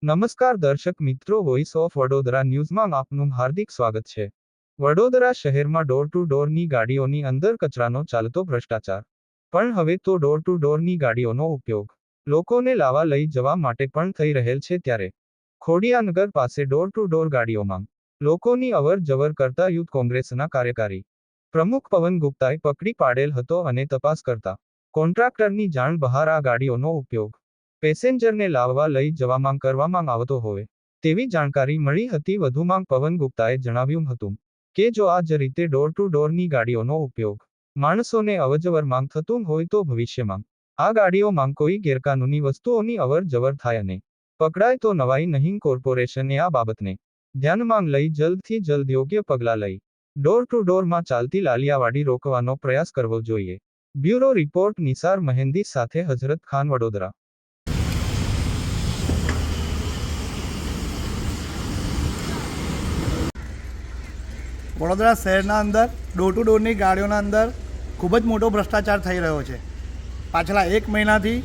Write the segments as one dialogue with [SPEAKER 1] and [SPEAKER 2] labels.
[SPEAKER 1] નમસ્કાર દર્શક મિત્રો, વોઇસ ઓફ વડોદરા ન્યૂઝમાં આપનું હાર્દિક સ્વાગત છે। વડોદરા શહેરમાં ડોર ટુ ડોરની ગાડીઓની અંદર કચરાનો ચાલતો ભ્રષ્ટાચાર। પણ હવે તો ડોર ટુ ડોરની ગાડીઓનો ઉપયોગ લોકોને લાવા લઈ જવા માટે પણ થઈ રહેલ છે। ત્યારે ખોડિયાનગર પાસે ડોર ટુ ડોર ગાડીઓમાં લોકોની અવર જવર કરતા યુથ કોંગ્રેસના કાર્યકારી પ્રમુખ પવન ગુપ્તાએ પકડી પાડેલ હતો અને તપાસ કરતા કોન્ટ્રાક્ટરની જાણ બહાર આ ગાડીઓનો ઉપયોગ પેસેન્જરને લાવવા લઈ જવામાં કરવામાં આવતો હોય તેવી જાણકારી મળી હતી। વધુમાં પવન ગુપ્તાએ જણાવ્યું હતું કે જો આ જ રીતે ડોર ટુ ડોરની ગાડીઓનો ઉપયોગ માણસોને અવરજવરમાં થતું હોય તો ભવિષ્યમાં આ ગાડીઓમાં કોઈ ગેરકાનૂની વસ્તુઓની અવર જવર થાય અને પકડાય તો નવાઈ નહીં। કોર્પોરેશને આ બાબતને ધ્યાનમાં લઈ જલ્દથી જલ્દ યોગ્ય પગલાં લઈ ડોર ટુ ડોરમાં ચાલતી લાલિયાવાડી રોકવાનો પ્રયાસ કરવો જોઈએ। બ્યુરો રિપોર્ટ નિસાર મહેંદી સાથે હજરત ખાન, વડોદરા।
[SPEAKER 2] વડોદરા શહેરના અંદર ડોર ટુ ડોરની ગાડીઓના અંદર ખૂબ જ મોટો ભ્રષ્ટાચાર થઈ રહ્યો છે। પાછલા 1 મહિનાથી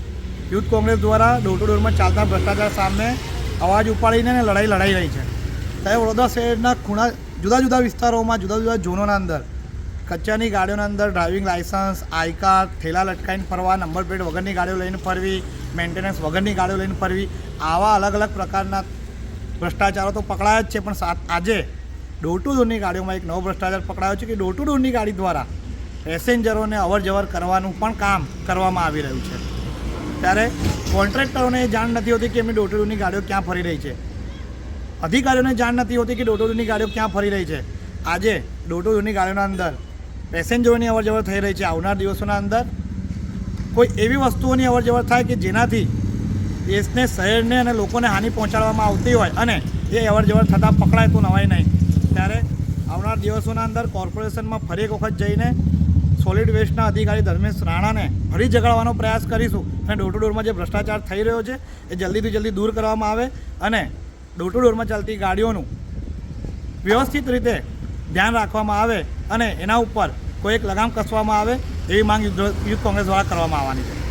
[SPEAKER 2] યુથ કોંગ્રેસ દ્વારા ડોર ટુ ડોરમાં ચાલતા ભ્રષ્ટાચાર સામે અવાજ ઉપાડીને લડાઈ લડાઈ રહી છે। ત્યારે વડોદરા શહેરના ખૂણા જુદા જુદા વિસ્તારોમાં જુદા જુદા ઝોનોના અંદર કચરાની ગાડીઓના અંદર ડ્રાઇવિંગ લાઇસન્સ, આઈ કાર્ડ, ઠેલા લટકાઈને ફરવા, નંબર પ્લેટ વગરની ગાડીઓ લઈને ફરવી, મેન્ટેનન્સ વગરની ગાડીઓ લઈને ફરવી, આવા અલગ અલગ પ્રકારના ભ્રષ્ટાચારો તો પકડાયા જ છે। પણ આજે ડોર ટુ ડોરની ગાડીઓમાં એક નવો ભ્રષ્ટાચાર પકડાયો છે કે ડોર ટુ ડોરની ગાડી દ્વારા પેસેન્જરોને અવર જવર કરવાનું પણ કામ કરવામાં આવી રહ્યું છે। ત્યારે કોન્ટ્રાક્ટરોને જાણ નથી હોતી કે એમની ડોર ટુ ડોરની ગાડીઓ ક્યાં ફરી રહી છે, અધિકારીઓને જાણ નથી હોતી કે ડોર ટુ ડોરની ગાડીઓ ક્યાં ફરી રહી છે। આજે ડોર ટુ ડોરની ગાડીઓના અંદર પેસેન્જરોની અવર જવર થઈ રહી છે। આવનાર દિવસોના અંદર કોઈ એવી વસ્તુઓની અવર જવર થાય કે જેનાથી દેશને, શહેરને અને લોકોને હાનિ પહોંચાડવામાં આવતી હોય અને એ અવર જવર થતાં પકડાય તો નવાય નહીં। ત્યારે આવનાર દિવસોના અંદર કોર્પોરેશનમાં ફરી એક વખત જઈને સોલિડ વેસ્ટના અધિકારી ધર્મેશ રાણાને ફરી જગાડવાનો પ્રયાસ કરીશું અને ડોર ટુ ડોરમાં જે ભ્રષ્ટાચાર થઈ રહ્યો છે એ જલ્દીથી જલ્દી દૂર કરવામાં આવે અને ડોર ટુ ડોરમાં ચાલતી ગાડીઓનું વ્યવસ્થિત રીતે ધ્યાન રાખવામાં આવે અને એના ઉપર કોઈ એક લગામ કસવામાં આવે એવી માંગ યુથ કોંગ્રેસ દ્વારા કરવામાં આવવાની છે।